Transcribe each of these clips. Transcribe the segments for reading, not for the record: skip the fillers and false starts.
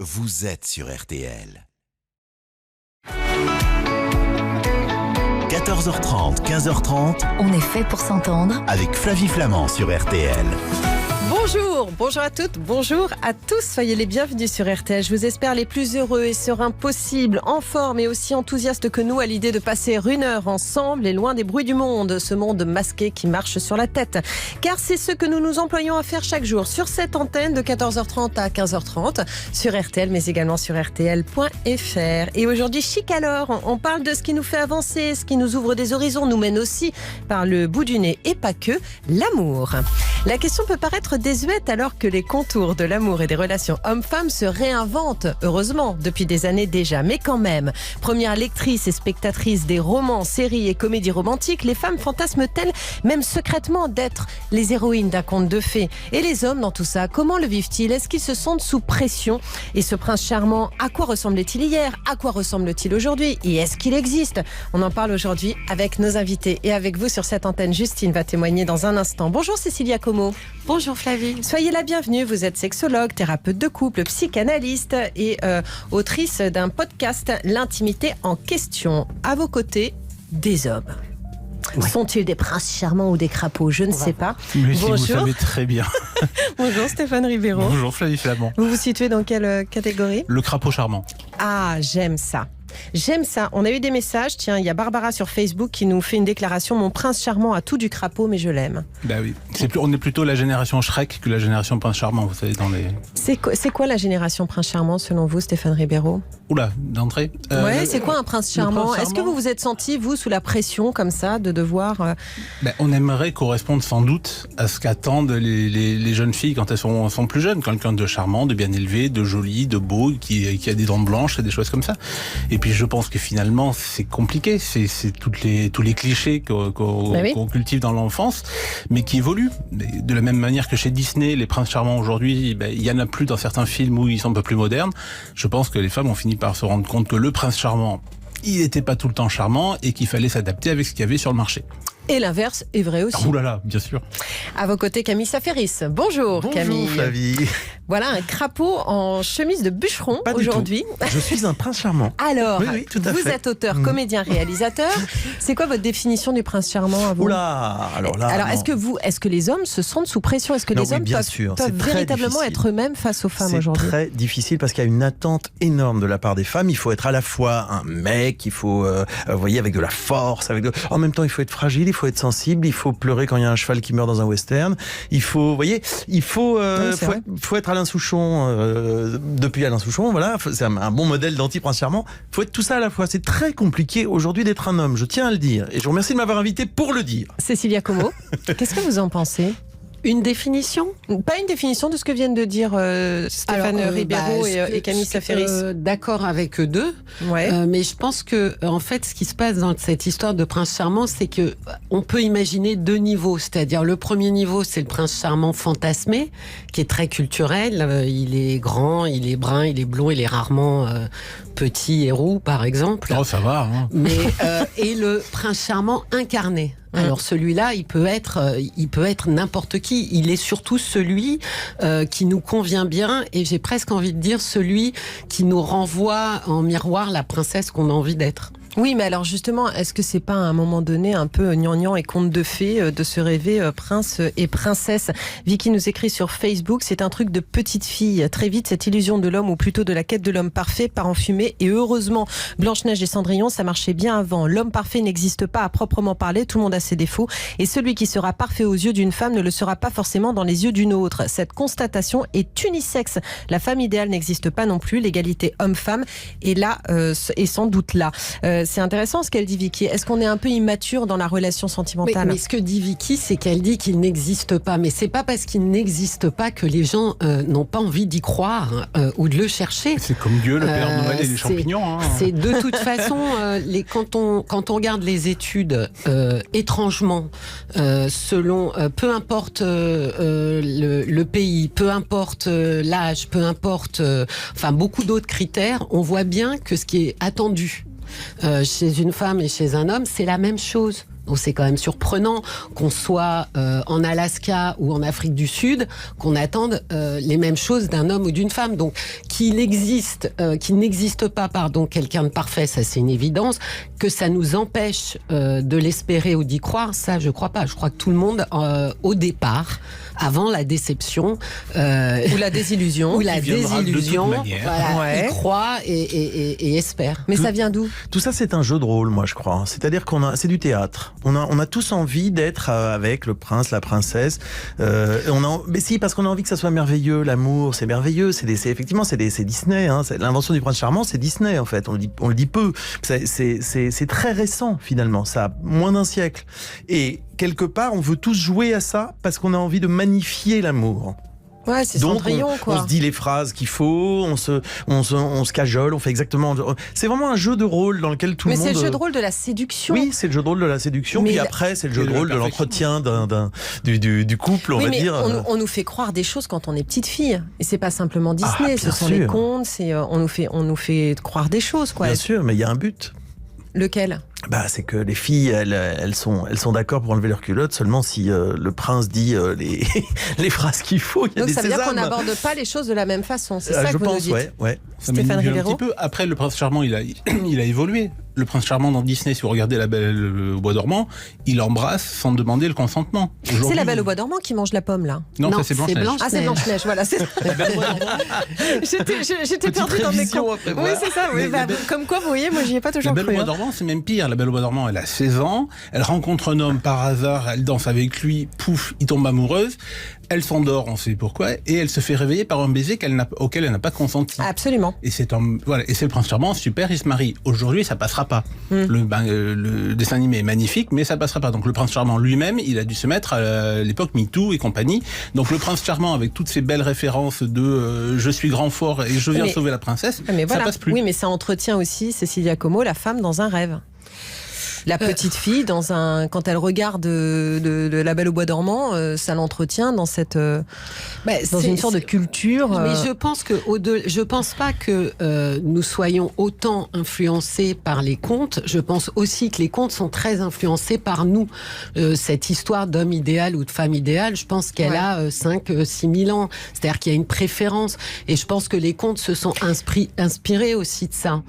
vous êtes sur RTL. 14h30, 15h30, On est fait pour s'entendre. avec Flavie Flamand sur RTL. Bonjour à toutes, bonjour à tous. Soyez les bienvenus sur RTL. Je vous espère les plus heureux et sereins possibles, en forme et aussi enthousiastes que nous à l'idée de passer une heure ensemble et loin des bruits du monde, ce monde masqué qui marche sur la tête. Car c'est ce que nous nous employons à faire chaque jour sur cette antenne de 14h30 à 15h30 sur RTL, mais également sur RTL.fr. Et aujourd'hui, chic alors, on parle de ce qui nous fait avancer, ce qui nous ouvre des horizons, nous mène aussi par le bout du nez et pas que, l'amour. La question peut paraître désuète alors que les contours de l'amour et des relations hommes-femmes se réinventent, heureusement, depuis des années déjà. Mais quand même, première lectrice et spectatrice des romans, séries et comédies romantiques, les femmes fantasment-elles même secrètement d'être les héroïnes d'un conte de fées? Et les hommes dans tout ça, comment le vivent-ils? Est-ce qu'ils se sentent sous pression? Et ce prince charmant, à quoi ressemblait-il hier? À quoi ressemble-t-il aujourd'hui? Et est-ce qu'il existe? On en parle aujourd'hui avec nos invités et avec vous sur cette antenne. Justine va témoigner dans un instant. Bonjour Cécilia Como. Bonjour Flavie. Soyez la bienvenue, vous êtes sexologue, thérapeute de couple, psychanalyste et autrice d'un podcast, L'intimité en question. À vos côtés, des hommes. Ouais. Sont-ils des princes charmants ou des crapauds? Je ne sais pas. Mais Bonjour. si vous savez très bien. Bonjour Stéphane Ribeiro. Bonjour Flavie Flamand. Vous vous situez dans quelle catégorie? Le crapaud charmant. Ah, j'aime ça. J'aime ça. On a eu des messages. Tiens, il y a Barbara sur Facebook qui nous fait une déclaration. Mon prince charmant a tout du crapaud, mais je l'aime. Bah oui. On est plutôt la génération Shrek que la génération prince charmant, vous savez, dans les... C'est quoi la génération prince charmant selon vous, Stéphane Ribeiro? Oula, d'entrée. Ouais, c'est quoi un prince charmant? Est-ce que vous vous êtes senti, vous, sous la pression comme ça, de devoir... On aimerait correspondre sans doute à ce qu'attendent les jeunes filles quand elles sont plus jeunes. Quelqu'un de charmant, de bien élevé, de joli, de beau, qui a des dents blanches et des choses comme ça. Et puis je pense que finalement c'est compliqué, c'est tous les clichés qu'on cultive dans l'enfance, mais qui évoluent. De la même manière que chez Disney, les princes charmants aujourd'hui, il y en a plus dans certains films où ils sont un peu plus modernes. Je pense que les femmes ont fini par se rendre compte que le prince charmant, il n'était pas tout le temps charmant et qu'il fallait s'adapter avec ce qu'il y avait sur le marché. Et l'inverse est vrai aussi. Ouh là là, bien sûr. À vos côtés, Camille Saferis. Bonjour Camille. Bonjour Flavie. Voilà un crapaud en chemise de bûcheron aujourd'hui. Je suis un prince charmant. Alors, oui, tout à vous fait. êtes auteur, comédien, réalisateur. C'est quoi votre définition du prince charmant à vous? Oula, alors là. Alors, est-ce que les hommes se sentent sous pression? Est-ce que les hommes peuvent véritablement difficile. être eux-mêmes face aux femmes aujourd'hui? C'est très difficile parce qu'il y a une attente énorme de la part des femmes. Il faut être à la fois un mec, il faut, vous voyez, avec de la force, en même temps il faut être fragile, il faut être sensible, il faut pleurer quand il y a un cheval qui meurt dans un western. Il faut, vous voyez, faut être Alain Souchon, depuis Alain Souchon, voilà, c'est un bon modèle d'anti-prince charmant. Il faut être tout ça à la fois. C'est très compliqué aujourd'hui d'être un homme, je tiens à le dire. Et je vous remercie de m'avoir invité pour le dire. Cécilia Como, qu'est-ce que vous en pensez? Une définition? Pas une définition de ce que viennent de dire Stéphane Ribeiro et Camille Saferis. D'accord avec eux deux, ouais. Mais je pense que en fait, ce qui se passe dans cette histoire de prince charmant, c'est que on peut imaginer deux niveaux. C'est-à-dire le premier niveau, c'est le prince charmant fantasmé, qui est très culturel. Il est grand, il est brun, il est blond, il est rarement petit et roux, par exemple. Oh, ça va. Hein. Mais et le prince charmant incarné. Alors celui-là, il peut être n'importe qui. Il est surtout celui qui nous convient bien, et j'ai presque envie de dire celui qui nous renvoie en miroir la princesse qu'on a envie d'être. Oui, mais alors justement, est-ce que c'est pas à un moment donné un peu gnangnan et conte de fées de se rêver prince et princesse? Vicky nous écrit sur Facebook, c'est un truc de petite fille. Très vite, cette illusion de l'homme, ou plutôt de la quête de l'homme parfait, part en fumée. Et heureusement, Blanche-Neige et Cendrillon, ça marchait bien avant. L'homme parfait n'existe pas à proprement parler, tout le monde a ses défauts. Et celui qui sera parfait aux yeux d'une femme ne le sera pas forcément dans les yeux d'une autre. Cette constatation est unisexe. La femme idéale n'existe pas non plus. L'égalité homme-femme est là, est sans doute là. C'est intéressant ce qu'elle dit, Vicky. Est-ce qu'on est un peu immature dans la relation sentimentale? Mais ce que dit Vicky, c'est qu'elle dit qu'il n'existe pas. Mais c'est pas parce qu'il n'existe pas que les gens n'ont pas envie d'y croire ou de le chercher. C'est comme Dieu, le Père Noël et les champignons. Hein. C'est de toute façon, quand on regarde les études, étrangement, selon, peu importe le pays, peu importe l'âge, peu importe, enfin beaucoup d'autres critères, on voit bien que ce qui est attendu chez une femme et chez un homme, c'est la même chose. Donc c'est quand même surprenant qu'on soit en Alaska ou en Afrique du Sud, qu'on attende les mêmes choses d'un homme ou d'une femme. Donc qu'il n'existe pas, quelqu'un de parfait, ça c'est une évidence. Que ça nous empêche de l'espérer ou d'y croire, ça je crois pas. Je crois que tout le monde, au départ, avant la déception ou la désillusion, il croit et espère. Mais ça vient d'où? Tout ça, c'est un jeu de rôle, moi, je crois. C'est-à-dire c'est du théâtre. On a tous envie d'être avec le prince, la princesse. Mais si, parce qu'on a envie que ça soit merveilleux. L'amour, c'est merveilleux. C'est Disney. Hein. L'invention du prince charmant, c'est Disney, en fait. On le dit peu. C'est très récent, finalement. Ça a moins d'un siècle. Et quelque part, on veut tous jouer à ça parce qu'on a envie de magnifier l'amour. Ouais, c'est donc Cendrillon, quoi. On se dit les phrases qu'il faut, on se cajole, on fait exactement. C'est vraiment un jeu de rôle dans lequel tout le monde. Mais c'est le jeu de rôle de la séduction. Oui, c'est le jeu de rôle de la séduction. Puis après, c'est le jeu de rôle de l'entretien du couple, on va dire. On nous fait croire des choses quand on est petite fille, et c'est pas simplement Disney. Ce sont les contes. On nous fait croire des choses, quoi. Bien sûr, mais il y a un but. Lequel? C'est que les filles, elles sont d'accord pour enlever leur culotte seulement si le prince dit les phrases qu'il faut. Il y a donc des ça veut dire qu'on sésames. n'aborde pas les choses de la même façon. C'est ça que je vous pense, nous dites. ouais. Stéphane Ribéro. Un petit peu. Après, le prince charmant, il a évolué. Le prince charmant dans Disney, si vous regardez La Belle au bois dormant, il embrasse sans demander le consentement. C'est La Belle au bois dormant qui mange la pomme, là. Non, ça c'est Blanche-Neige. Ah, c'est Blanche-Neige, voilà. J'étais perdue dans mes camps. Oui, c'est ça. Oui, comme quoi, vous voyez, moi, j'y ai pas toujours cru. La Belle au bois dormant, c'est même pire. La Belle au bois dormant, elle a 16 ans, elle rencontre un homme par hasard, elle danse avec lui, pouf, il tombe amoureuse, elle s'endort, on sait pourquoi, et elle se fait réveiller par un baiser auquel elle n'a pas consenti. Absolument. Et c'est le prince charmant, super, il se marie. Aujourd'hui, ça passera pas. Le dessin animé est magnifique, mais ça passera pas. Donc le prince charmant lui-même, il a dû se mettre à l'époque MeToo et compagnie. Donc le prince charmant, avec toutes ces belles références de je suis grand fort et je viens sauver la princesse, ça passe plus. Oui, mais ça entretient aussi Cecilia Como, la femme dans un rêve. La petite fille, quand elle regarde de La Belle au bois dormant, ça l'entretient dans une sorte de culture. Mais je pense pas que nous soyons autant influencés par les contes. Je pense aussi que les contes sont très influencés par nous. Cette histoire d'homme idéal ou de femme idéale, je pense qu'elle a 5-6 000 ans. C'est-à-dire qu'il y a une préférence. Et je pense que les contes se sont inspirés aussi de ça.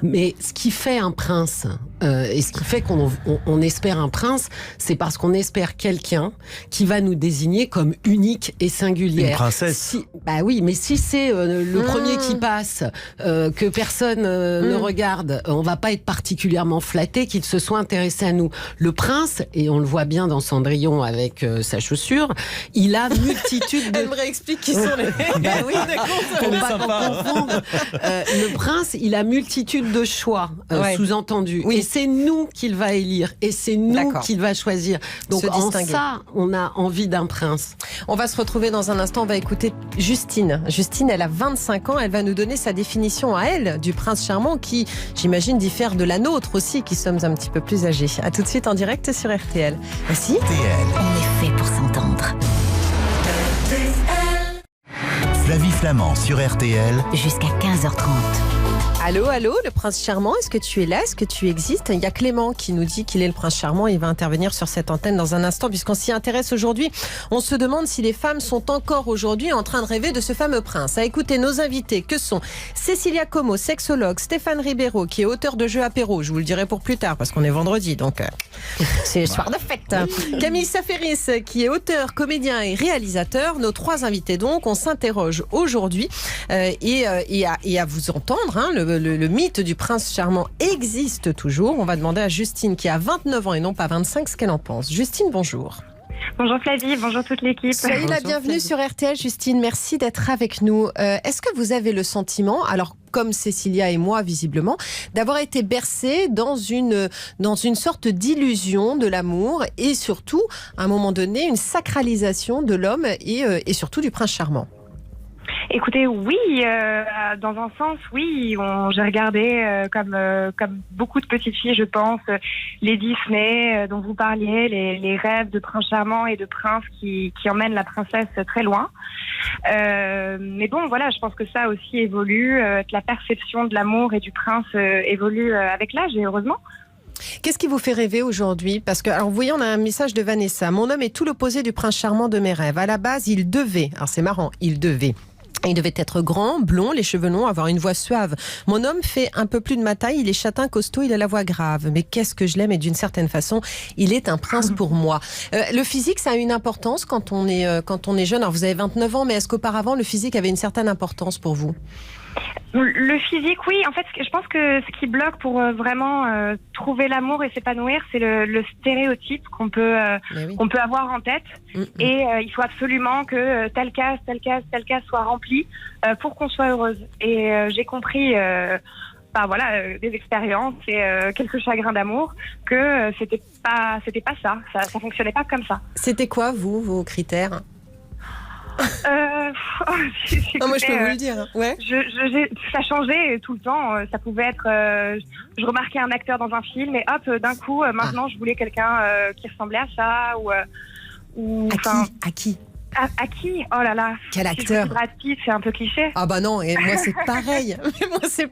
Mais ce qui fait un prince, et ce qui fait qu'on espère un prince, c'est parce qu'on espère quelqu'un qui va nous désigner comme unique et singulière. Une princesse. Oui, mais si c'est le premier qui passe, que personne ne regarde, on va pas être particulièrement flatté qu'il se soit intéressé à nous. Le prince, et on le voit bien dans Cendrillon avec sa chaussure, il a multitude de... Elle me réexplique qui sont les... oui, pour pas qu'on confonde. Le prince, il a multitude de choix, sous-entendus. Oui. Et c'est nous qu'il va élire. Et c'est nous qu'il va choisir. Donc en ça, on a envie d'un prince. On va se retrouver dans un instant. On va écouter Justine. Justine, elle a 25 ans. Elle va nous donner sa définition à elle du prince charmant qui, j'imagine, diffère de la nôtre aussi, qui sommes un petit peu plus âgés. À tout de suite en direct sur RTL. Voici RTL. On est fait pour s'entendre. Flavie Flamand sur RTL. Jusqu'à 15h30. Allô, le prince charmant, est-ce que tu es là? Est-ce que tu existes? Il y a Clément qui nous dit qu'il est le prince charmant. Il va intervenir sur cette antenne dans un instant puisqu'on s'y intéresse aujourd'hui. On se demande si les femmes sont encore aujourd'hui en train de rêver de ce fameux prince. À écouter nos invités que sont Cecilia Como, sexologue, Stéphane Ribéro qui est auteur de jeux apéro. Je vous le dirai pour plus tard parce qu'on est vendredi donc c'est soir de fête. Camille Saferis qui est auteur, comédien et réalisateur. Nos trois invités donc, on s'interroge aujourd'hui et à vous entendre, le mythe du prince charmant existe toujours. On va demander à Justine qui a 29 ans et non pas 25 ce qu'elle en pense. Justine, bonjour. Bonjour Flavie, bonjour toute l'équipe. Soyez la bienvenue sur RTL, Justine. Merci d'être avec nous. Est-ce que vous avez le sentiment, alors comme Cécilia et moi visiblement, d'avoir été bercée dans une sorte d'illusion de l'amour et surtout, à un moment donné, une sacralisation de l'homme et surtout du prince charmant? Écoutez, oui, dans un sens, oui. J'ai regardé, comme beaucoup de petites filles, je pense, les Disney dont vous parliez, les rêves de prince charmant et de prince qui emmènent la princesse très loin. Mais bon, voilà, je pense que ça aussi évolue, que la perception de l'amour et du prince évolue avec l'âge, et heureusement. Qu'est-ce qui vous fait rêver aujourd'hui? Parce que, alors, vous voyez, on a un message de Vanessa. Mon homme est tout l'opposé du prince charmant de mes rêves. À la base, il devait, alors c'est marrant, il devait être grand, blond, les cheveux longs, avoir une voix suave. Mon homme fait un peu plus de ma taille, il est châtain, costaud, il a la voix grave. Mais qu'est-ce que je l'aime et d'une certaine façon, il est un prince pour moi. Le physique, ça a une importance quand on est jeune. Alors vous avez 29 ans, mais est-ce qu'auparavant, le physique avait une certaine importance pour vous? Le physique, oui. En fait, je pense que ce qui bloque pour vraiment trouver l'amour et s'épanouir, c'est le stéréotype qu'on peut avoir en tête. Et il faut absolument que telle case soit remplie pour qu'on soit heureuse. Et j'ai compris, des expériences et quelques chagrins d'amour, que c'était pas ça. Ça fonctionnait pas comme ça. C'était quoi, vos critères? Moi, je peux vous le dire. Ouais. Ça changeait tout le temps. Ça pouvait être, je remarquais un acteur dans un film et hop, d'un coup, maintenant, je voulais quelqu'un qui ressemblait à ça À qui? À qui? Oh là là. Quel acteur? Brad Pitt, c'est un peu cliché. Ah bah non, et moi c'est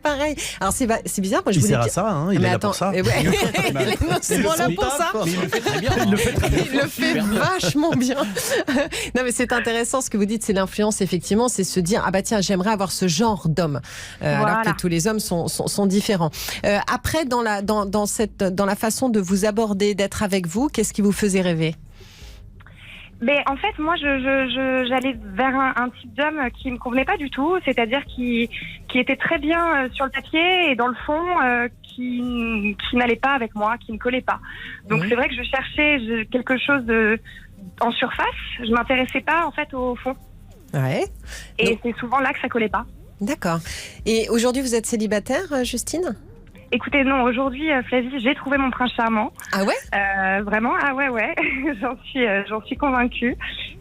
pareil. Alors c'est bizarre, moi je il voulais sert à ça, hein, il est là pour ça. Il est non seulement là pour ça. Mais il le fait très bien. Il le fait vachement bien. Non mais c'est intéressant ce que vous dites, c'est l'influence effectivement, c'est se dire ah bah tiens j'aimerais avoir ce genre d'homme, alors que tous les hommes sont différents. Après dans la façon de vous aborder, d'être avec vous, qu'est-ce qui vous faisait rêver? Mais en fait, moi, j'allais vers un type d'homme qui me convenait pas du tout, c'est-à-dire qui était très bien sur le papier et dans le fond, qui n'allait pas avec moi, qui ne collait pas. Donc c'est vrai que je cherchais quelque chose en surface. Je m'intéressais pas en fait au fond. Ouais. Et c'est souvent là que ça collait pas. D'accord. Et aujourd'hui, vous êtes célibataire, Justine? Écoutez, non, aujourd'hui, Flavie, j'ai trouvé mon prince charmant. Ah ouais? Vraiment, ah ouais. j'en suis convaincue.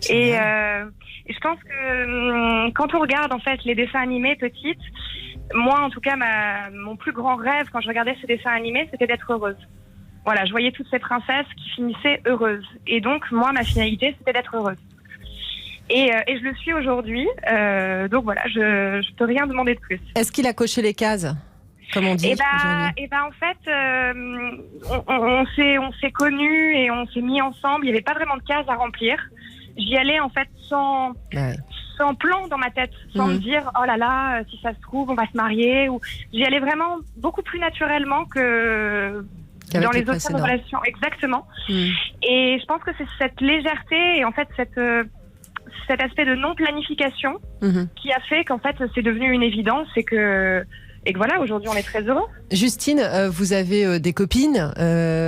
Et je pense que quand on regarde, en fait, les dessins animés petites, moi, en tout cas, mon plus grand rêve, quand je regardais ces dessins animés, c'était d'être heureuse. Voilà, je voyais toutes ces princesses qui finissaient heureuses. Et donc, moi, ma finalité, c'était d'être heureuse. Et je le suis aujourd'hui. Donc voilà, je peux rien demander de plus. Est-ce qu'il a coché les cases? Comme on dit en fait, on s'est connus et on s'est mis ensemble. Il n'y avait pas vraiment de cases à remplir. J'y allais en fait sans plan dans ma tête, sans me dire oh là là, si ça se trouve, on va se marier. J'y allais vraiment beaucoup plus naturellement que dans les autres relations. Exactement. Et je pense que c'est cette légèreté et en fait cet aspect de non-planification qui a fait qu'en fait c'est devenu une évidence et que voilà, aujourd'hui, on est très heureux. Justine, vous avez des copines,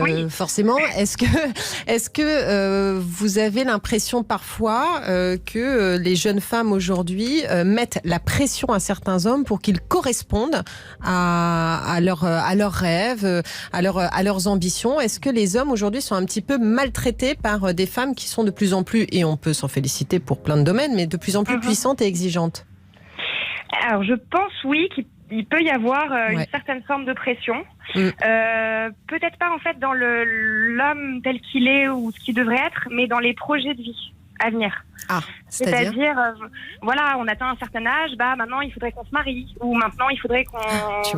oui. Forcément. Est-ce que vous avez l'impression parfois que les jeunes femmes aujourd'hui mettent la pression à certains hommes pour qu'ils correspondent à leurs rêves, à leurs ambitions? Est-ce que les hommes aujourd'hui sont un petit peu maltraités par des femmes qui sont de plus en plus, et on peut s'en féliciter pour plein de domaines, mais de plus en plus puissantes et exigeantes? Alors, je pense oui qu'il peut y avoir une certaine forme de pression. Peut-être pas en fait dans l'homme tel qu'il est ou ce qu'il devrait être, mais dans les projets de vie à venir. Ah, c'est-à-dire voilà, on atteint un certain âge, maintenant il faudrait qu'on se marie, ou maintenant il faudrait qu'on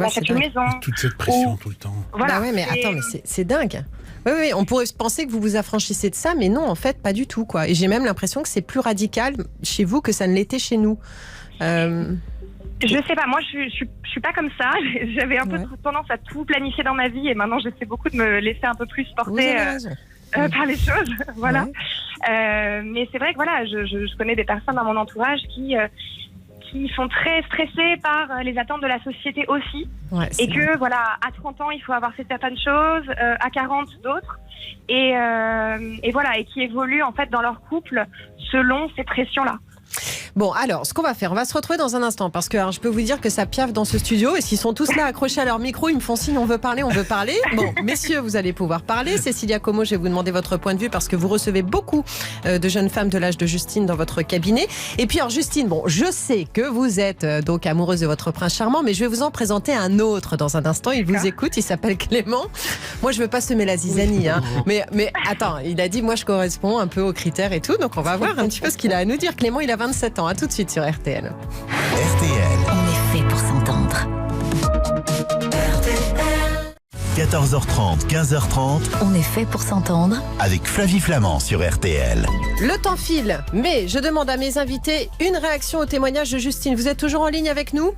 achète une maison. Toute cette pression tout le temps. Voilà. Bah ouais, mais attends, mais c'est dingue. Oui, on pourrait penser que vous vous affranchissez de ça, mais non, en fait, pas du tout, quoi. Et j'ai même l'impression que c'est plus radical chez vous que ça ne l'était chez nous. Je sais pas, moi je suis pas comme ça. J'avais un peu tendance à tout planifier dans ma vie et maintenant j'essaie beaucoup de me laisser un peu plus porter par les choses. Voilà. Mais c'est vrai que voilà, je connais des personnes dans mon entourage qui sont très stressées par les attentes de la société aussi. Et que voilà, à 30 ans il faut avoir certaines choses, à 40 d'autres. Et voilà, et qui évoluent en fait dans leur couple selon ces pressions-là. Bon, alors, ce qu'on va faire, on va se retrouver dans un instant parce que alors, je peux vous dire que ça piaffe dans ce studio et s'ils sont tous là accrochés à leur micro, ils me font signe, on veut parler. Bon, messieurs, vous allez pouvoir parler. Cécilia Como, je vais vous demander votre point de vue parce que vous recevez beaucoup de jeunes femmes de l'âge de Justine dans votre cabinet. Et puis, alors, Justine, bon, je sais que vous êtes donc amoureuse de votre prince charmant, mais je vais vous en présenter un autre dans un instant. Il vous écoute, il s'appelle Clément. Moi, je veux pas semer la zizanie, hein. Mais attends, il a dit, moi, je corresponds un peu aux critères et tout, donc on va voir un petit peu ce qu'il a à nous dire. Clément, il a 27 ans. À tout de suite sur RTL. RTL. On est fait pour s'entendre. 15h30, 14h30, 15h30, On est fait pour s'entendre. avec Flavie Flamand sur RTL. Le temps file, mais je demande à mes invités une réaction au témoignage de Justine. Vous êtes toujours en ligne avec nous ?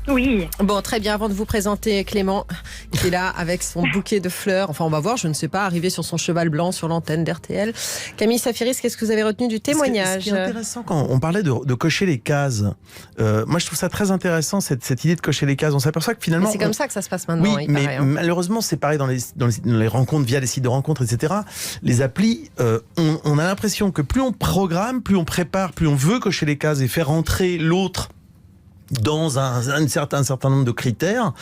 Oui. Bon, très bien. Avant de vous présenter Clément, qui est là avec son bouquet de fleurs. Enfin, on va voir, je ne sais pas, arriver sur son cheval blanc sur l'antenne d'RTL. Camille Safiris, qu'est-ce que vous avez retenu du témoignage ? Ce qui est intéressant quand on parlait de cocher les cases, moi je trouve ça très intéressant cette idée de cocher les cases. On s'aperçoit que finalement... Mais c'est comme ça que ça se passe maintenant. Oui, il mais paraît, hein. malheureusement, c'est pareil dans les rencontres, via les sites de rencontres, etc. Les applis, on a l'impression que plus on programme, plus on prépare, plus on veut cocher les cases et faire rentrer l'autre dans un certain nombre de critères,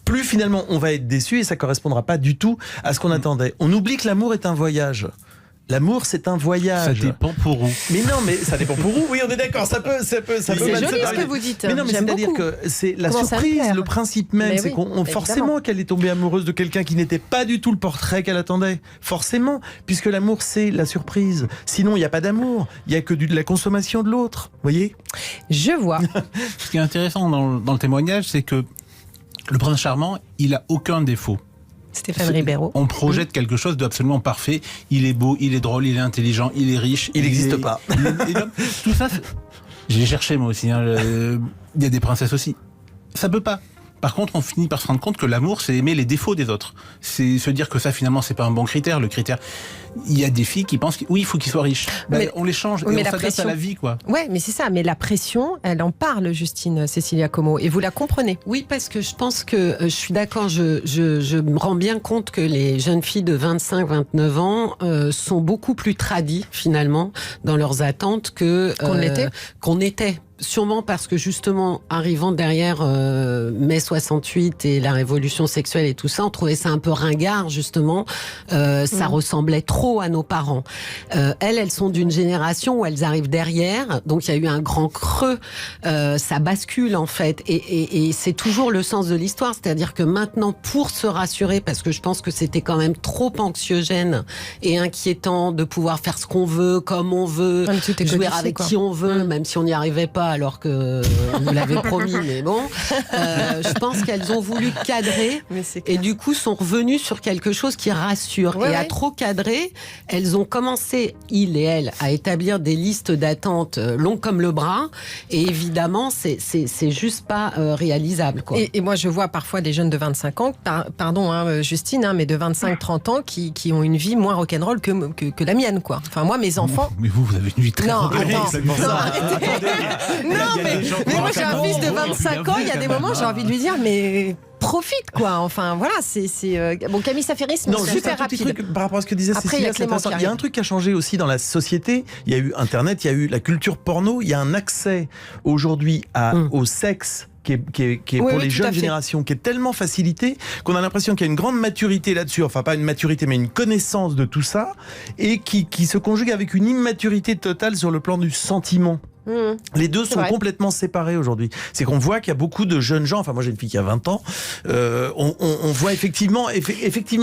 plus finalement on va être déçu et ça correspondra pas du tout à ce qu'on attendait. On oublie que l'amour est un voyage. L'amour, c'est un voyage. Ça dépend pour où. Mais non, mais ça dépend pour où. Oui, on est d'accord. Ça peut. C'est mal se joli ce terminer. que vous dites. Mais non, mais J'aime c'est-à-dire beaucoup. que c'est la Comment ça me surprise, plaire. le principe même, Mais c'est oui, qu'on évidemment. forcément qu'elle est tombée amoureuse de quelqu'un qui n'était pas du tout le portrait qu'elle attendait. Forcément, puisque l'amour c'est la surprise. Sinon, il n'y a pas d'amour. Il y a que de la consommation de l'autre. Voyez. Je vois. Ce qui est intéressant dans le témoignage, c'est que le prince charmant, il a aucun défaut. Stéphane Ribeiro. On projette quelque chose d'absolument parfait. Il est beau, il est drôle, il est intelligent, il est riche. Il n'existe pas. Tout ça, j'ai cherché moi aussi. Il y a des princesses aussi. Ça peut pas. Par contre, on finit par se rendre compte que l'amour, c'est aimer les défauts des autres. C'est se dire que ça, finalement, c'est pas un bon critère. Le critère, il y a des filles qui pensent oui, il faut qu'ils soient riches. Mais- on les change oui, et mais on la s'adapte à pression- la vie, quoi. Ouais, mais c'est ça. Mais la pression, elle en parle, Justine Cécilia Como. Et vous la comprenez. Oui, parce que je pense que je suis d'accord, je me rends bien compte que les jeunes filles de 25-29 ans sont beaucoup plus tradies, finalement, dans leurs attentes qu'on était. Sûrement parce que justement, arrivant derrière mai 68 et la révolution sexuelle et tout ça, on trouvait ça un peu ringard, justement. Ça ressemblait trop à nos parents. Elles sont d'une génération où elles arrivent derrière, donc il y a eu un grand creux. Ça bascule, en fait. Et c'est toujours le sens de l'histoire. C'est-à-dire que maintenant, pour se rassurer, parce que je pense que c'était quand même trop anxiogène et inquiétant de pouvoir faire ce qu'on veut, comme on veut, Ah, mais tout est jouer codifié, avec quoi. qui on veut, même si on n'y arrivait pas alors que on nous l'avait promis, mais bon. Je pense qu'elles ont voulu cadrer Mais c'est et du coup sont revenues sur quelque chose qui rassure. Ouais, et à ouais. trop cadrer, elles ont commencé, il et elle, à établir des listes d'attente longues comme le bras. Et évidemment, c'est juste pas réalisable, quoi. Et moi, je vois parfois des jeunes de 25 ans, pardon, hein, Justine, hein, mais de 25-30 ans qui ont une vie moins rock'n'roll que la mienne, quoi. Enfin, moi, mes enfants. Mais vous avez une vie très Non, rock'n'roll. attends. C'est pour Non, ça. arrêtez. Non, mais moi, j'ai un fils de 25 ans, il y a des moments, j'ai envie de lui dire, mais profite, quoi. Enfin, voilà, c'est. Bon, Camille Safiris, mais Non, juste super un tout petit rapide. truc par rapport à ce que disait Après, il y Cécilia, a c'est Clément intéressant. qui Il y a arrive. un truc qui a changé aussi dans la société. Il y a eu Internet, il y a eu la culture porno, il y a un accès aujourd'hui au sexe qui est Oui, pour oui, les tout à jeunes fait. générations, qui est tellement facilité qu'on a l'impression qu'il y a une grande maturité là-dessus. Enfin, pas une maturité, mais une connaissance de tout ça, et qui se conjugue avec une immaturité totale sur le plan du sentiment. Les deux C'est sont vrai. complètement séparés aujourd'hui. C'est qu'on voit qu'il y a beaucoup de jeunes gens, enfin moi j'ai une fille qui a 20 ans, on voit effectivement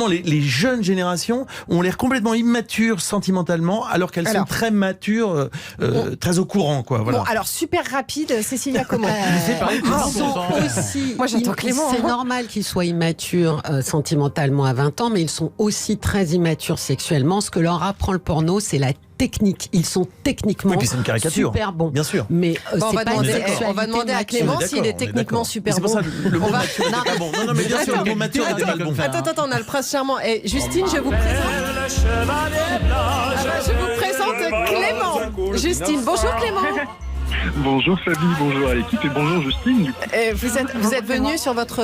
les jeunes générations ont l'air complètement immatures sentimentalement, alors qu'elles sont Alors. très matures, très au courant, quoi. Voilà. Bon, alors, super rapide, Cécilia Como. Ils sont aussi, Moi, j'entends Clément, c'est hein. normal qu'ils soient immatures sentimentalement à 20 ans, mais ils sont aussi très immatures sexuellement. Ce que leur apprend le porno, c'est la technique. Ils sont techniquement Oui, puis c'est une caricature. super bons. Bien sûr. Mais Bon, c'est pas une on sexualité va demander à mature. Clément On est s'il est d'accord, techniquement super C'est pour bon. ça que le mot On va- mature Non. n'était pas bon. Non, mais bien sûr, le mot mature n'était pas bon. Attends, on a le prince charmant. Et Justine, je vous présente Clément. Justine, bonjour Clément. Bonjour Flavie, bonjour à l'équipe et bonjour Justine. Du coup. Vous êtes venu sur votre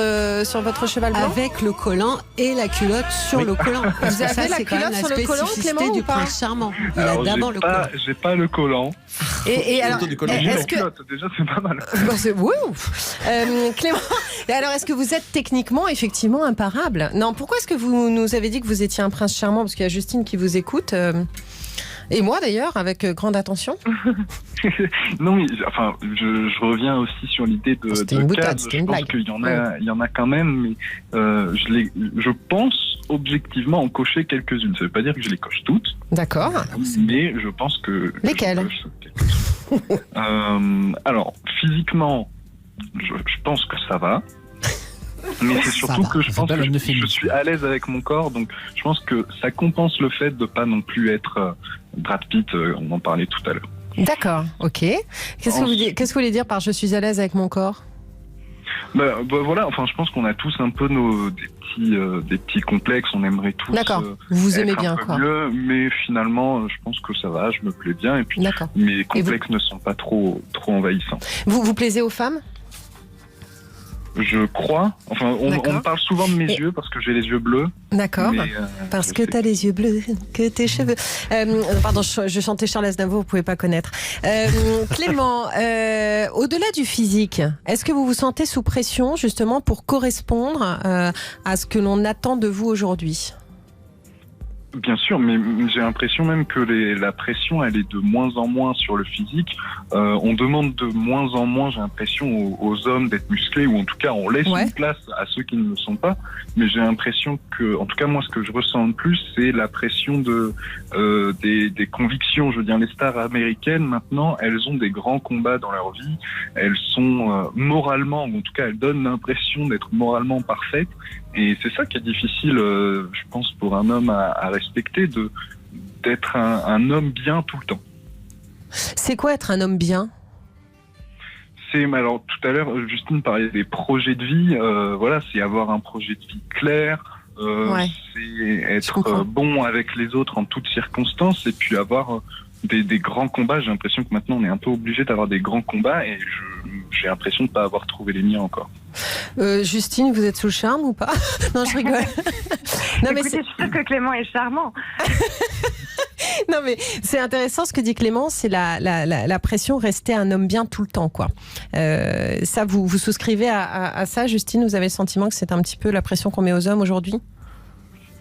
cheval blanc. Avec le collant et la culotte sur le collant. Vous avez Ça, la c'est quand même culotte sur le collant, spécificité Clément, du ou pas prince charmant. Il a Alors, d'abord le collant. j'ai pas le collant. Et alors, Plutôt du collant. J'ai la est-ce que culotte, déjà c'est pas mal. Bah, Clément, et alors est-ce que vous êtes techniquement effectivement imparable? Non, pourquoi est-ce que vous nous avez dit que vous étiez un prince charmant? Parce qu'il y a Justine qui vous écoute. Et moi d'ailleurs, avec grande attention. Non, mais enfin, je reviens aussi sur l'idée de. C'était de une boutade, cases. c'était Je une pense blague. qu'il y en a quand même, mais je pense objectivement en cocher quelques-unes. Ça veut pas dire que je les coche toutes, D'accord. mais je pense que. Lesquelles? je coche quelques-unes. Alors, physiquement, je pense que ça va. Mais c'est Ça surtout va. que je C'est pense pas que l'homme de je féminisme. suis à l'aise avec mon corps, donc je pense que ça compense le fait de pas non plus être Brad Pitt, on en parlait tout à l'heure. D'accord, ok. Qu'est-ce que vous voulez dire par je suis à l'aise avec mon corps? Voilà, enfin je pense qu'on a tous un peu des petits complexes, on aimerait tous D'accord, vous vous aimez être bien un peu quoi. mieux, mais finalement je pense que ça va, je me plais bien, et puis D'accord. mes complexes ne sont pas trop envahissants. Vous plaisez aux femmes? Je crois, enfin on D'accord. me parle souvent de mes Et- yeux parce que j'ai les yeux bleus. D'accord. mais, Parce je que sais t'as les yeux bleus, que tes cheveux. Pardon, je chantais Charles Aznavour, vous pouvez pas connaître. Clément, au-delà du physique, est-ce que vous vous sentez sous pression justement pour correspondre à ce que l'on attend de vous aujourd'hui? Bien sûr, mais j'ai l'impression même que la pression, elle est de moins en moins sur le physique. On demande de moins en moins, j'ai l'impression, aux hommes d'être musclés, ou en tout cas, on laisse Ouais. une place à ceux qui ne le sont pas. Mais j'ai l'impression que, en tout cas, moi, ce que je ressens le plus, c'est la pression des convictions. Je veux dire, les stars américaines, maintenant, elles ont des grands combats dans leur vie. Elles sont moralement, ou en tout cas, elles donnent l'impression d'être moralement parfaites. Et c'est ça qui est difficile, je pense, pour un homme à respecter, d'être un homme bien tout le temps. C'est quoi être un homme bien? Alors tout à l'heure, Justine parlait des projets de vie. Voilà, c'est avoir un projet de vie clair. Ouais. C'est Je comprends. être bon avec les autres en toutes circonstances, et puis avoir des grands combats. J'ai l'impression que maintenant on est un peu obligé d'avoir des grands combats, et j'ai l'impression de ne pas avoir trouvé les miens encore. Justine, vous êtes sous le charme ou pas? Non, je rigole. Non, mais Écoutez, je suis sûre que Clément est charmant. non, mais c'est intéressant ce que dit Clément, c'est la pression rester un homme bien tout le temps, quoi. Ça, vous souscrivez à ça, Justine? Vous avez le sentiment que c'est un petit peu la pression qu'on met aux hommes aujourd'hui?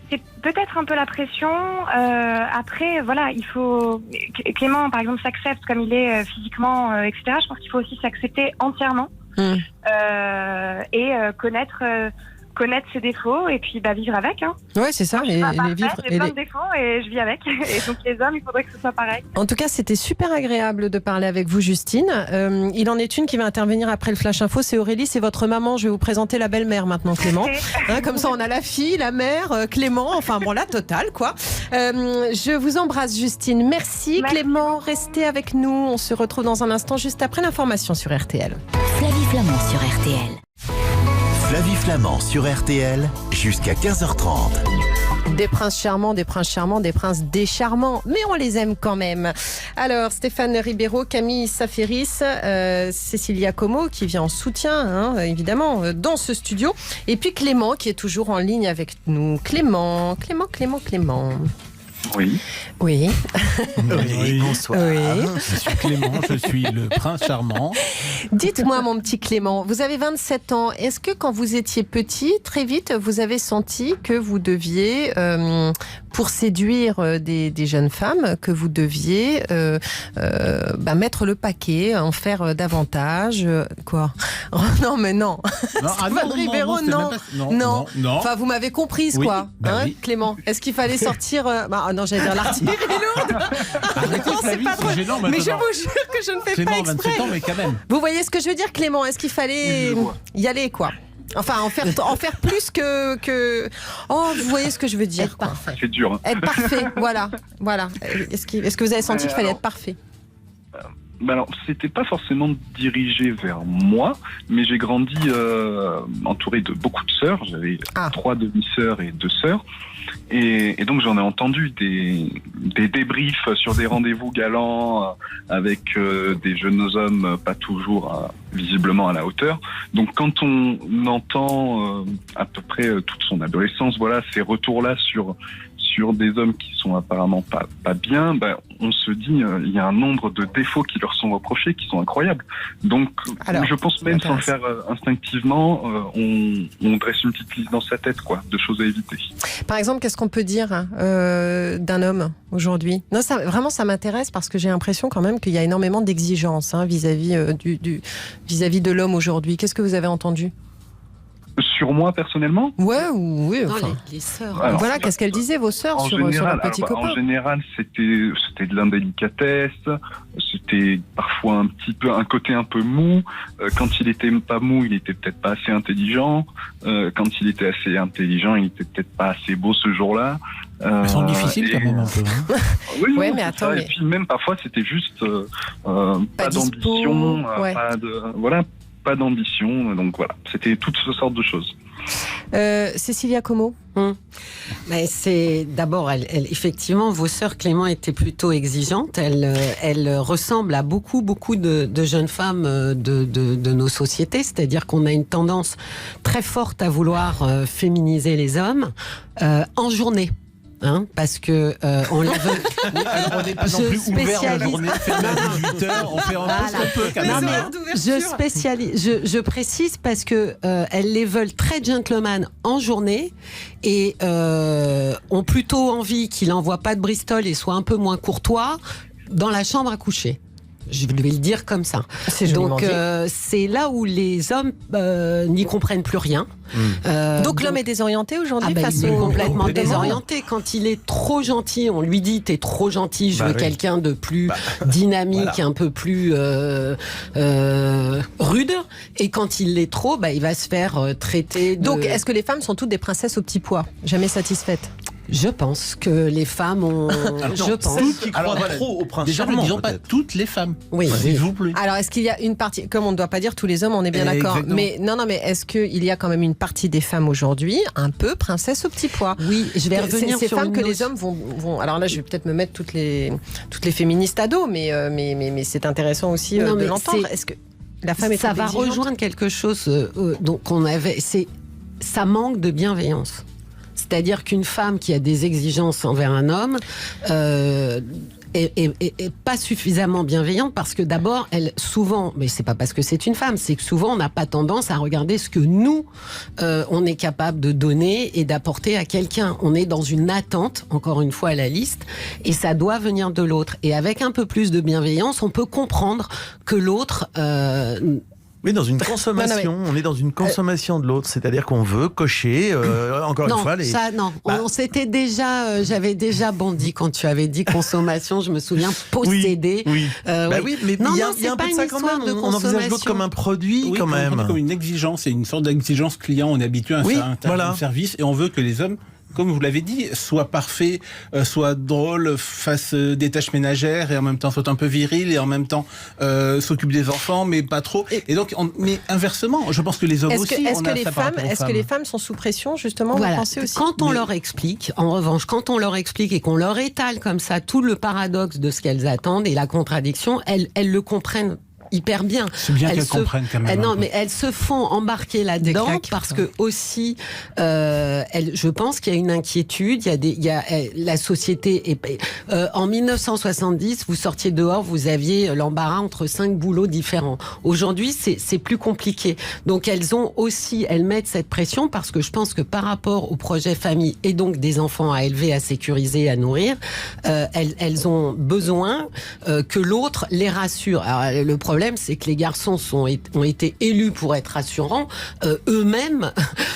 C'est peut-être un peu la pression. Après, voilà, il faut... Clément, par exemple, s'accepte comme il est physiquement, etc. Je pense qu'il faut aussi s'accepter entièrement et connaître ses défauts et puis vivre avec. Hein. Ouais, c'est ça. Je suis pas parfaite, vivre. j'ai plein de défauts et je vis avec. Et donc les hommes, il faudrait que ce soit pareil. En tout cas, c'était super agréable de parler avec vous, Justine. Il en est une qui va intervenir après le Flash Info, c'est Aurélie, c'est votre maman. Je vais vous présenter la belle-mère maintenant, Clément. Hein, comme ça, on a la fille, la mère, Clément, enfin bon, la totale, quoi. Je vous embrasse, Justine. Merci, Clément. Restez avec nous. On se retrouve dans un instant, juste après l'information sur RTL. Flavie Flamand sur RTL. Flavie Flamand sur RTL, jusqu'à 15h30. Des princes charmants, des princes charmants, des princes décharmants, mais on les aime quand même. Alors, Stéphane Ribeiro, Camille Safiris, Cécilia Como, qui vient en soutien, hein, évidemment, dans ce studio. Et puis Clément, qui est toujours en ligne avec nous. Clément. Oui. Oui. Oui, bonsoir. Oui. Je suis Clément, je suis le prince charmant. Dites-moi, mon petit Clément, vous avez 27 ans. Est-ce que quand vous étiez petit, très vite, vous avez senti que vous deviez, pour séduire des jeunes femmes, que vous deviez mettre le paquet, en faire davantage quoi? Oh, non, mais non. Stéphane Ribeiro, non. Non. Enfin, vous m'avez comprise, Oui, quoi. oui. Clément, est-ce qu'il fallait sortir... non, j'allais dire l'artillerie lourde. Arrêtez, Non, c'est Flavie, pas drôle. c'est gênant Mais je maintenant. vous jure que je ne fais Clément, pas exprès. 27 ans, mais quand même. Vous voyez ce que je veux dire, Clément? Est-ce qu'il Oui, fallait je vois. y aller, quoi? Enfin, en faire plus que... Oh, vous voyez ce que je veux dire, quoi. C'est dur. Hein. Être parfait, voilà. Est-ce que vous avez senti qu'il fallait alors- être parfait? Alors, c'était pas forcément dirigé vers moi, mais j'ai grandi entouré de beaucoup de sœurs. J'avais 3 demi-sœurs et 2 sœurs. Et donc, j'en ai entendu des débriefs sur des rendez-vous galants avec des jeunes hommes pas toujours visiblement à la hauteur. Donc, quand on entend à peu près toute son adolescence, voilà, ces retours-là sur des hommes qui sont apparemment pas bien, on se dit il y a un nombre de défauts qui leur sont reprochés qui sont incroyables. Donc, alors, je pense même sans le faire instinctivement, on dresse une petite liste dans sa tête, quoi, de choses à éviter. Par exemple, qu'est-ce qu'on peut dire d'un homme aujourd'hui? Non, ça m'intéresse parce que j'ai l'impression quand même qu'il y a énormément d'exigences vis-à-vis de l'homme aujourd'hui. Qu'est-ce que vous avez entendu? sur moi personnellement. Ouais, oui. Non, Enfin. les sœurs. Alors, Voilà, qu'est-ce qu'elles disaient, vos sœurs, sur leur petit copain? En général, c'était de l'indélicatesse, c'était parfois un côté un peu mou. Quand il était pas mou, il était peut-être pas assez intelligent. Quand il était assez intelligent, il était peut-être pas assez beau ce jour-là. Ils sont difficiles quand même un peu. Hein. Oui, Ouais, non, mais c'est attends, ça. mais- Et puis même parfois, c'était juste pas dispo, d'ambition, ouais. pas d'ambition. Donc voilà, c'était toutes sortes de choses. Cécilia Como. Mais c'est d'abord, effectivement, vos sœurs Clément étaient plutôt exigeantes. Elles ressemblent à beaucoup de jeunes femmes de nos sociétés. C'est-à-dire qu'on a une tendance très forte à vouloir féminiser les hommes en journée. Hein, parce que on les veut. Alors on n'est pas non plus ouvert la journée, fermé à 18h, on fait un peu ce qu'on peut quand même. Je précise parce que elles les veulent très gentleman en journée et ont plutôt envie qu'il envoie pas de Bristol et soit un peu moins courtois dans la chambre à coucher. Je vais le dire comme ça. Donc c'est là où les hommes n'y comprennent plus rien. Donc l'homme est désorienté aujourd'hui face il est au complètement comportement. désorienté. Quand il est trop gentil, on lui dit t'es trop gentil, je veux oui. quelqu'un de plus dynamique, voilà. un peu plus rude. Et quand il l'est trop, il va se faire traiter de... Donc est-ce que les femmes sont toutes des princesses au petit pois, jamais satisfaites? Je pense que les femmes ont... je pense. Celles qui croient trop au prince Déjà, ne charmant, disons pas peut-être. toutes les femmes. Oui. S'il vous plaît. Alors, est-ce qu'il y a une partie, comme on ne doit pas dire tous les hommes, on est bien d'accord, Exactement. mais mais est-ce qu'il y a quand même une partie des femmes aujourd'hui un peu princesse au petit pois? Oui, je vais revenir Ces sur femmes une que les notion. hommes vont. Alors là, je vais peut-être me mettre toutes les féministes à dos, mais c'est intéressant aussi Non, de mais l'entendre. Est-ce que la femme est ça trop va exigeante? rejoindre quelque chose donc qu'on avait, ça manque de bienveillance. C'est-à-dire qu'une femme qui a des exigences envers un homme est pas suffisamment bienveillante parce que d'abord, elle souvent, mais c'est pas parce que c'est une femme, c'est que souvent on n'a pas tendance à regarder ce que nous on est capable de donner et d'apporter à quelqu'un. On est dans une attente, encore une fois à la liste, et ça doit venir de l'autre. Et avec un peu plus de bienveillance, on peut comprendre que l'autre Oui, dans une consommation. On est dans une consommation de l'autre. C'est-à-dire qu'on veut cocher, encore non, une fois, les... ça, non. On s'était déjà, j'avais déjà bondi quand tu avais dit consommation, je me souviens, posséder. Oui. Oui, mais non, il y a, non, il y a un c'est peu de pas ça une quand histoire même. de On envisage l'autre comme un produit, Oui, quand même. comme une exigence, c'est une sorte d'exigence client. On est habitué à un certain service et on veut que les hommes, comme vous l'avez dit, soient parfaits, soient drôles, fassent des tâches ménagères et en même temps soient un peu virils et en même temps s'occupent des enfants, mais pas trop. Et donc, mais inversement, je pense que les hommes aussi, on a ça par rapport aux Est-ce que les femmes sont sous pression, justement, Voilà. vous pensez aussi? Quand on leur explique, en revanche, quand on leur explique et qu'on leur étale comme ça tout le paradoxe de ce qu'elles attendent et la contradiction, elles le comprennent hyper bien. C'est bien qu'elles comprennent quand même. Non, mais elles se font embarquer là-dedans parce que aussi, je pense qu'il y a une inquiétude. La société en 1970, vous sortiez dehors, vous aviez l'embarras entre 5 boulots différents. Aujourd'hui, c'est plus compliqué. Donc elles mettent cette pression parce que je pense que par rapport au projet famille et donc des enfants à élever, à sécuriser, à nourrir, elles ont besoin que l'autre les rassure. Alors le problème, c'est que les garçons ont été élus pour être rassurants. Eux-mêmes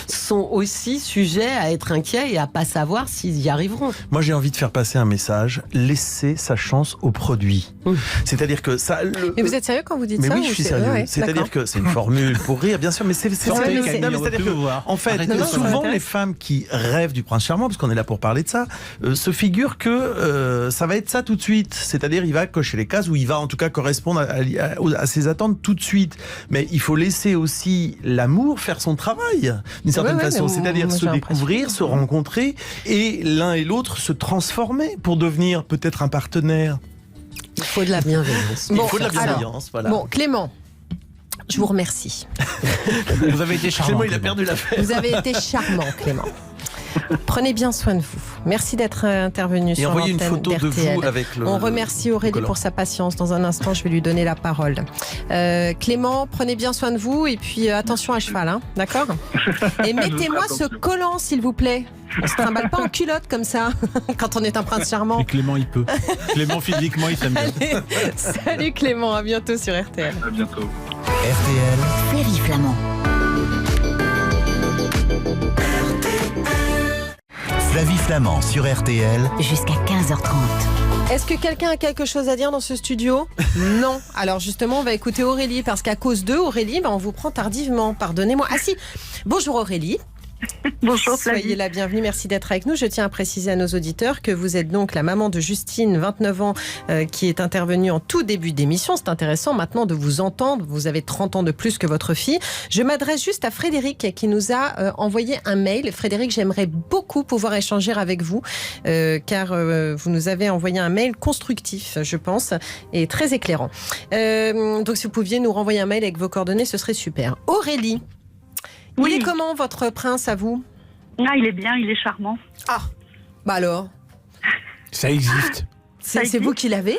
sont aussi sujets à être inquiets et à pas savoir s'ils y arriveront. Moi, j'ai envie de faire passer un message. Laissez sa chance au produit. C'est-à-dire que ça... Mais vous êtes sérieux quand vous dites mais ça? oui, je suis sérieux. Ouais, C'est-à-dire d'accord. que c'est une formule pour rire, bien sûr, mais c'est en fait, Arrêtez, souvent les femmes qui rêvent du prince charmant, parce qu'on est là pour parler de ça, se figurent que ça va être ça tout de suite. C'est-à-dire, il va cocher les cases ou il va en tout cas correspondre à ses attentes tout de suite. Mais il faut laisser aussi l'amour faire son travail d'une certaine façon. C'est-à-dire se découvrir, se rencontrer et l'un et l'autre se transformer pour devenir peut-être un partenaire. Il faut de la bienveillance. Il faut de la bienveillance, voilà. Bon, Clément, je vous remercie. Vous avez été charmant. Clément, il a perdu l'affaire. Vous avez été charmant, Clément. Prenez bien soin de vous. Merci d'être intervenu sur l'antenne envoyez une photo de d'RTL. vous avec le... On remercie Aurélie pour sa patience. Dans un instant, je vais lui donner la parole. Clément, prenez bien soin de vous et puis attention à cheval, hein, d'accord? Et mettez-moi ce collant, s'il vous plaît. On se trimballe pas en culotte comme ça quand on est un prince charmant. Et Clément, il peut. Clément, physiquement, il s'aime bien. Allez, salut Clément, à bientôt sur RTL. À bientôt. RTL, Flavie Flamand. Flamand sur RTL. Jusqu'à 15h30. Est-ce que quelqu'un a quelque chose à dire dans ce studio? Non. Alors justement, on va écouter Aurélie, parce qu'à cause d'eux, Aurélie, on vous prend tardivement. Pardonnez-moi. Ah si, bonjour Aurélie. Bonjour Flavie. Soyez la bienvenue, merci d'être avec nous. Je tiens à préciser à nos auditeurs que vous êtes donc la maman de Justine, 29 ans, qui est intervenue en tout début d'émission. C'est intéressant maintenant de vous entendre. Vous avez 30 ans de plus que votre fille. Je m'adresse juste à Frédéric qui nous a envoyé un mail. Frédéric, j'aimerais beaucoup pouvoir échanger avec vous car vous nous avez envoyé un mail constructif, je pense, et très éclairant. Donc si vous pouviez nous renvoyer un mail avec vos coordonnées, ce serait super. Aurélie. Oui. Il est comment votre prince à vous? Ah, il est bien, il est charmant. Ah, bah alors, Ça existe. c'est vous qui l'avez?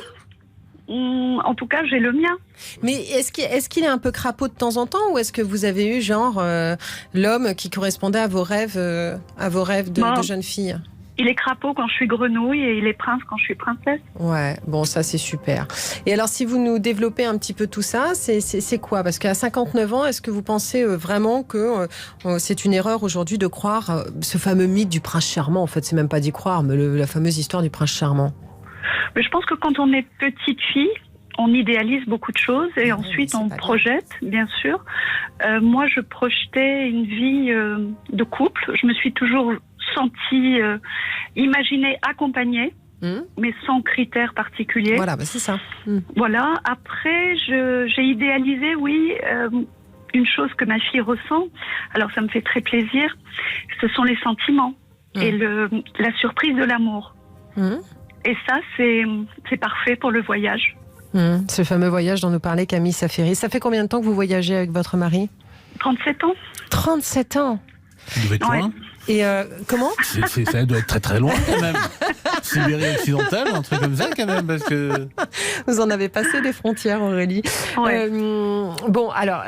En tout cas, j'ai le mien. Mais est-ce qu'il est un peu crapaud de temps en temps, ou est-ce que vous avez eu genre l'homme qui correspondait à vos rêves de jeune fille? Il est crapaud quand je suis grenouille et il est prince quand je suis princesse. Ouais, bon, ça c'est super. Et alors, si vous nous développez un petit peu tout ça, c'est quoi? Parce qu'à 59 ans, est-ce que vous pensez vraiment que c'est une erreur aujourd'hui de croire ce fameux mythe du prince charmant? En fait, c'est même pas d'y croire, mais la fameuse histoire du prince charmant. Mais je pense que quand on est petite fille, on idéalise beaucoup de choses et ensuite on projette, bien sûr. Moi, je projetais une vie de couple. Je me suis toujours sentie imaginée, accompagnée, mais sans critères particuliers. Voilà, bah c'est ça. Voilà. Après, j'ai idéalisé, oui, une chose que ma fille ressent. Alors, ça me fait très plaisir. Ce sont les sentiments et la surprise de l'amour. Et ça, c'est parfait pour le voyage. Ce fameux voyage dont nous parlait Camille Safiri. Ça fait combien de temps que vous voyagez avec votre mari? 37 ans. 37 ans. Ça doit être loin. Et comment? Ça doit être très très loin quand même. Sibérie occidentale, un truc comme ça quand même, parce que... Vous en avez passé des frontières, Aurélie. Ouais. Bon, alors,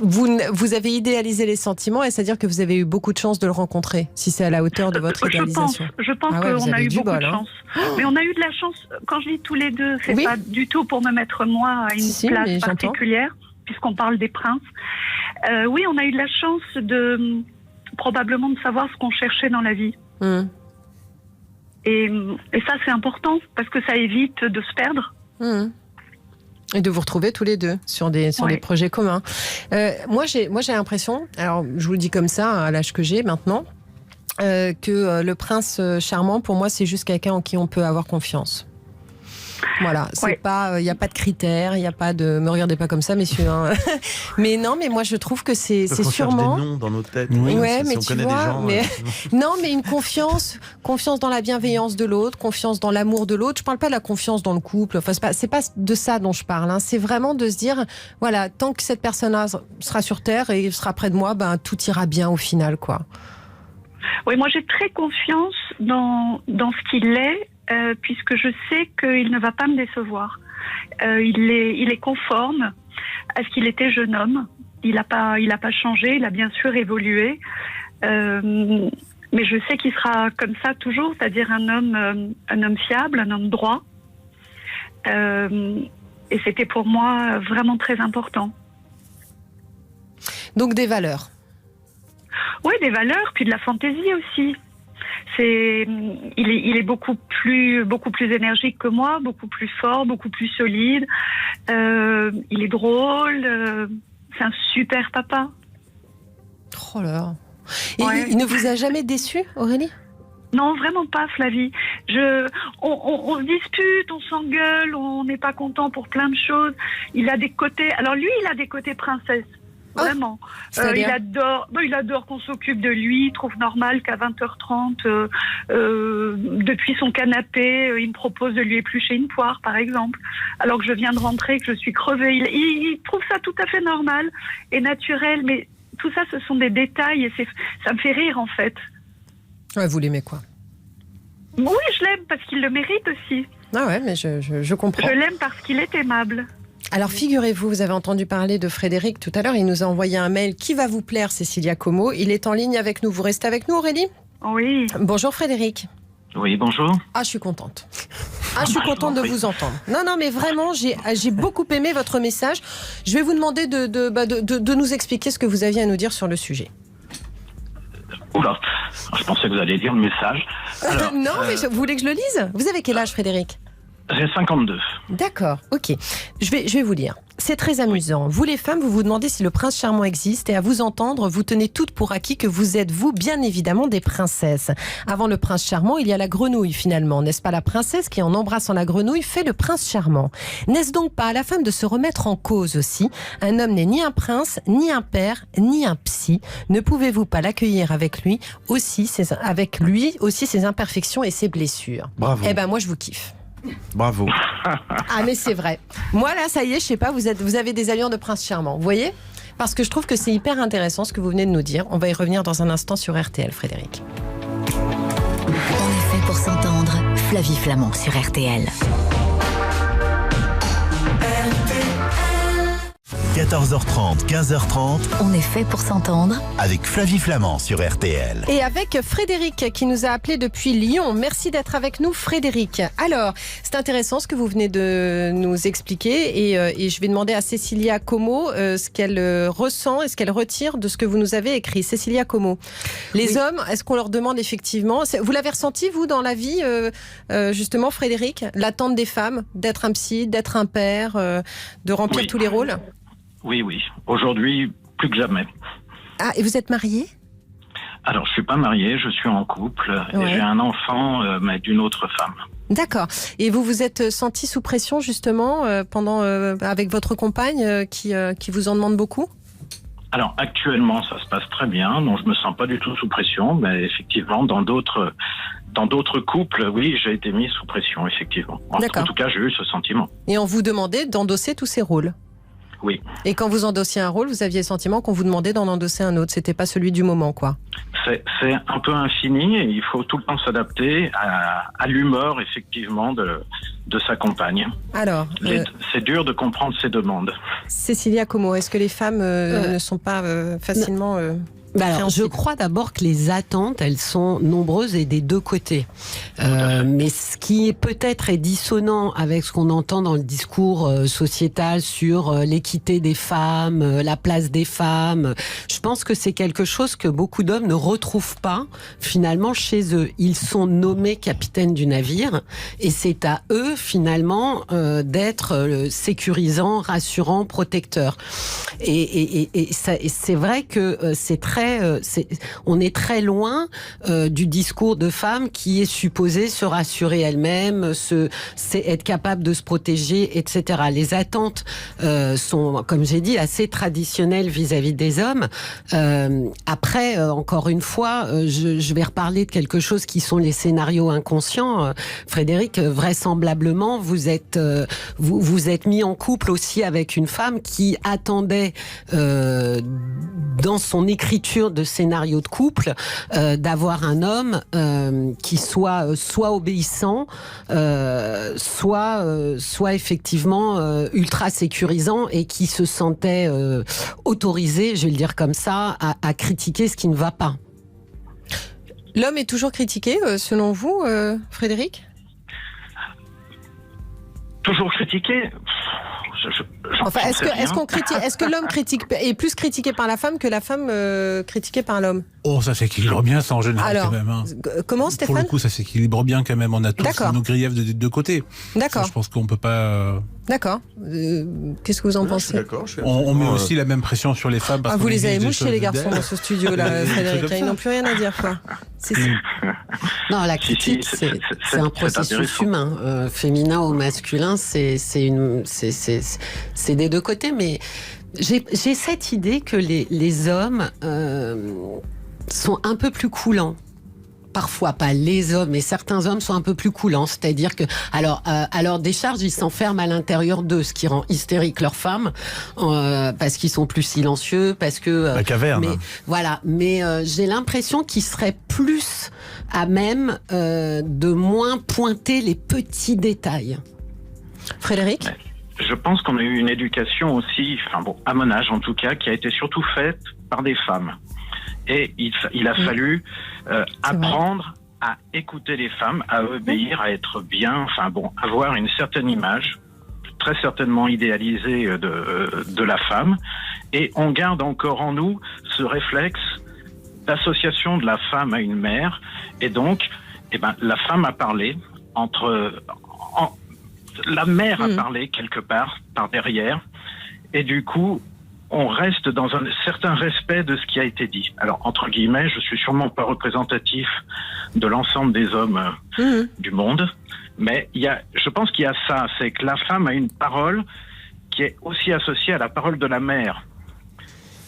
vous avez idéalisé les sentiments, et c'est-à-dire que vous avez eu beaucoup de chance de le rencontrer, si c'est à la hauteur de votre idéalisation. Je pense qu'on a eu beaucoup de chance. Mais on a eu de la chance, quand je dis tous les deux, c'est pas du tout pour me mettre moi à une place particulière, puisqu'on parle des princes. Oui, on a eu de la chance probablement de savoir ce qu'on cherchait dans la vie. Et ça, c'est important, parce que ça évite de se perdre. Et de vous retrouver tous les deux sur des projets communs. Moi, j'ai l'impression, alors je vous le dis comme ça, à l'âge que j'ai maintenant, que le prince charmant, pour moi, c'est juste quelqu'un en qui on peut avoir confiance. Voilà, c'est pas, il n'y a pas de critères, il n'y a pas de. Me regardez pas comme ça, messieurs. Hein. Mais non, mais moi je trouve que c'est sûrement. Des noms dans nos têtes. Oui, ouais, mais on tu connaît vois, des gens. Non, mais une confiance dans la bienveillance de l'autre, confiance dans l'amour de l'autre. Je parle pas de la confiance dans le couple. Enfin, c'est pas de ça dont je parle. Hein. C'est vraiment de se dire, voilà, tant que cette personne-là sera sur terre et sera près de moi, ben tout ira bien au final, quoi. Oui, moi j'ai très confiance dans ce qu'il est. Puisque je sais qu'il ne va pas me décevoir. Il est conforme à ce qu'il était jeune homme. Il n'a pas changé, il a bien sûr évolué. Mais je sais qu'il sera comme ça toujours, c'est-à-dire un homme fiable, un homme droit. Et c'était pour moi vraiment très important. Donc des valeurs. Oui, des valeurs, puis de la fantaisie aussi. Il est beaucoup plus énergique que moi, beaucoup plus fort, beaucoup plus solide. Il est drôle. C'est un super papa. Oh là. Et il ne vous a jamais déçu, Aurélie? Non, vraiment pas, Flavie. On se dispute, on s'engueule, on n'est pas content pour plein de choses. Il a des côtés. Alors lui, il a des côtés princesse. Vraiment. Il adore qu'on s'occupe de lui. Il trouve normal qu'à 20h30, depuis son canapé, il me propose de lui éplucher une poire, par exemple. Alors que je viens de rentrer, que je suis crevée. Il trouve ça tout à fait normal et naturel. Mais tout ça, ce sont des détails et ça me fait rire, en fait. Ouais, vous l'aimez, quoi? Oui, je l'aime parce qu'il le mérite aussi. Ah ouais, mais je comprends. Je l'aime parce qu'il est aimable. Alors figurez-vous, vous avez entendu parler de Frédéric tout à l'heure, il nous a envoyé un mail qui va vous plaire, Cécilia Como. Il est en ligne avec nous. Vous restez avec nous, Aurélie? Oui. Bonjour Frédéric. Oui, bonjour. Ah, je suis contente. Je suis contente de vous entendre. Non, mais vraiment, j'ai beaucoup aimé votre message. Je vais vous demander de nous expliquer ce que vous aviez à nous dire sur le sujet. Oula. Je pensais que vous alliez lire le message. Alors, non, mais vous voulez que je le lise? Vous avez quel âge, Frédéric? J'ai 52. D'accord, ok. Je vais vous lire. C'est très amusant. Vous les femmes, vous vous demandez si le prince charmant existe et à vous entendre, vous tenez toutes pour acquis que vous êtes, vous, bien évidemment, des princesses. Avant le prince charmant, il y a la grenouille finalement. N'est-ce pas la princesse qui, en embrassant la grenouille, fait le prince charmant? N'est-ce donc pas à la femme de se remettre en cause aussi? Un homme n'est ni un prince, ni un père, ni un psy. Ne pouvez-vous pas l'accueillir avec lui aussi ses imperfections et ses blessures? Bravo. Eh ben moi je vous kiffe. Bravo. Ah mais c'est vrai. Moi là, ça y est, je sais pas, vous avez des allures de prince charmant. Vous voyez? Parce que je trouve que c'est hyper intéressant ce que vous venez de nous dire. On va y revenir dans un instant sur RTL, Frédéric. On est fait pour s'entendre. Flavie Flamand sur RTL. 14h30, 15h30. On est fait pour s'entendre. Avec Flavie Flamand sur RTL. Et avec Frédéric qui nous a appelé depuis Lyon. Merci d'être avec nous, Frédéric. Alors, c'est intéressant ce que vous venez de nous expliquer et je vais demander à Cécilia Como ce qu'elle ressent et ce qu'elle retire de ce que vous nous avez écrit. Cécilia Como. Les hommes, est-ce qu'on leur demande effectivement... Vous l'avez ressenti, vous, dans la vie, justement, Frédéric? L'attente des femmes d'être un psy, d'être un père, de remplir tous les rôles? Oui. Aujourd'hui, plus que jamais. Ah, et vous êtes marié? Alors, je suis pas marié, je suis en couple et j'ai un enfant, mais d'une autre femme. D'accord. Et vous vous êtes senti sous pression, justement, avec votre compagne qui vous en demande beaucoup? Alors, actuellement, ça se passe très bien, donc je me sens pas du tout sous pression, mais effectivement, dans d'autres couples, oui, j'ai été mis sous pression, effectivement. En tout cas, j'ai eu ce sentiment. Et on vous demandait d'endosser tous ces rôles? Oui. Et quand vous endossiez un rôle, vous aviez le sentiment qu'on vous demandait d'en endosser un autre. C'était pas celui du moment, quoi. C'est un peu infini et il faut tout le temps s'adapter à l'humeur, effectivement, de sa compagne. Alors, c'est dur de comprendre ses demandes. Cécilia Como, est-ce que les femmes ne sont pas facilement... Alors, je crois d'abord que les attentes, elles sont nombreuses et des deux côtés. Mais ce qui peut-être est dissonant avec ce qu'on entend dans le discours sociétal sur l'équité des femmes, la place des femmes, je pense que c'est quelque chose que beaucoup d'hommes ne retrouvent pas finalement chez eux. Ils sont nommés capitaines du navire et c'est à eux finalement d'être sécurisants, rassurants, protecteurs. Et c'est vrai que on est très loin du discours de femme qui est supposée se rassurer elle-même, c'est être capable de se protéger, etc. Les attentes sont, comme j'ai dit, assez traditionnelles vis-à-vis des hommes. Après, encore une fois, je vais reparler de quelque chose qui sont les scénarios inconscients. Frédéric, vraisemblablement, vous êtes mis en couple aussi avec une femme qui attendait dans son écriture de scénario de couple d'avoir un homme qui soit obéissant, soit effectivement ultra sécurisant et qui se sentait autorisé, je vais le dire comme ça, à critiquer ce qui ne va pas. L'homme est toujours critiqué, selon vous, Frédéric? Toujours critiqué? Enfin, est-ce que l'homme est plus critiqué par la femme que la femme critiquée par l'homme? Oh, ça s'équilibre bien, ça en général. Alors, quand même. Hein. Comment, Stéphane? Pour le coup, ça s'équilibre bien quand même. On a tous nos griefs de deux côtés. D'accord. Ça, je pense qu'on peut pas. D'accord. Qu'est-ce que vous en pensez? D'accord. On met aussi la même pression sur les femmes. Parce vous les avez mouchés, les garçons, dans ce studio-là, Frédéric. Ils n'ont plus rien à dire, quoi. Non, la critique, c'est un processus humain. Féminin ou masculin, c'est des deux côtés. Mais j'ai cette idée que les hommes sont un peu plus coulants. Parfois pas les hommes, mais certains hommes sont un peu plus coulants. C'est-à-dire que, à leur décharge, ils s'enferment à l'intérieur d'eux, ce qui rend hystérique leurs femmes, parce qu'ils sont plus silencieux, parce que... la caverne. Mais, voilà. Mais j'ai l'impression qu'ils seraient plus à même de moins pointer les petits détails. Frédéric ? Je pense qu'on a eu une éducation aussi, à mon âge en tout cas, qui a été surtout faite par des femmes. Et il a fallu apprendre à écouter les femmes, à obéir, à être bien, avoir une certaine image, très certainement idéalisée de la femme. Et on garde encore en nous ce réflexe d'association de la femme à une mère. Et donc, la femme a parlé la mère a parlé quelque part, par derrière. Et du coup, on reste dans un certain respect de ce qui a été dit. Alors, entre guillemets, je suis sûrement pas représentatif de l'ensemble des hommes du monde, mais je pense qu'il y a ça, c'est que la femme a une parole qui est aussi associée à la parole de la mère.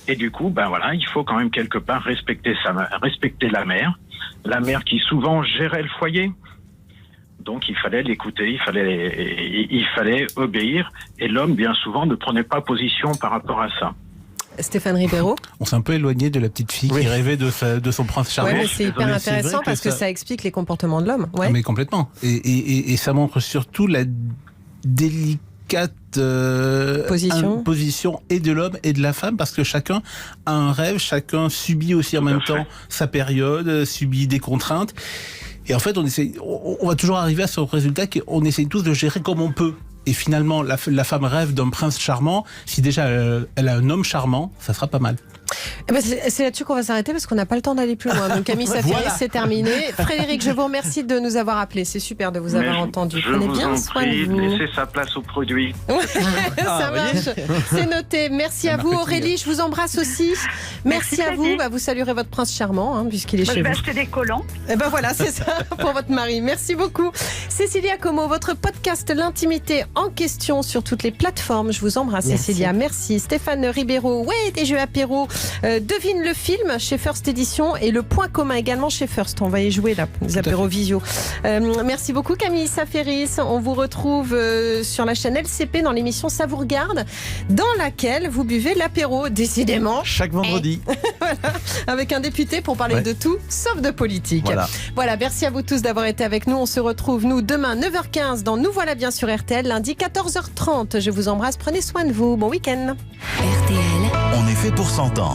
Et du coup, il faut quand même quelque part respecter la mère qui souvent gérait le foyer. Donc il fallait l'écouter, il fallait obéir, et l'homme bien souvent ne prenait pas position par rapport à ça. Stéphane Ribeiro. On s'est un peu éloigné de la petite fille qui rêvait de son prince charmant. Oui, mais c'est hyper intéressant parce que ça explique les comportements de l'homme. Ouais. Mais complètement. Et ça montre surtout la délicate position et de l'homme et de la femme, parce que chacun a un rêve, chacun subit aussi en même temps sa période, subit des contraintes. Et en fait, on va toujours arriver à ce résultat qu'on essaye tous de gérer comme on peut. Et finalement, la femme rêve d'un prince charmant. Si déjà elle a un homme charmant, ça sera pas mal. C'est là-dessus qu'on va s'arrêter parce qu'on n'a pas le temps d'aller plus loin. Donc Camille Safiris, c'est terminé. Frédéric, je vous remercie de nous avoir appelés. C'est super de vous avoir entendu. Prenez bien soin de vous. Laissez sa place au produit. Ça marche. C'est noté. Merci à vous. Aurélie, je vous embrasse aussi. Merci à vous. Vous saluerez votre prince charmant puisqu'il est chez vous. Je vais acheter des collants. Et voilà, c'est ça pour votre mari. Merci beaucoup. Cécilia Como, votre podcast L'intimité en question sur toutes les plateformes. Je vous embrasse, Cécilia. Merci. Stéphane Ribeiro, des jeux apéro. Devine le film chez First Edition et le point commun également chez First. On va y jouer là, les apéros visio. Merci beaucoup Camille Safiris. On vous retrouve sur la chaîne LCP dans l'émission Ça vous regarde, dans laquelle vous buvez l'apéro, décidément. Chaque vendredi. Voilà, avec un député pour parler de tout, sauf de politique. Voilà, merci à vous tous d'avoir été avec nous. On se retrouve, nous, demain 9h15 dans Nous voilà bien sur RTL, lundi 14h30. Je vous embrasse, prenez soin de vous. Bon week-end. RTL. On est fait pour s'entendre.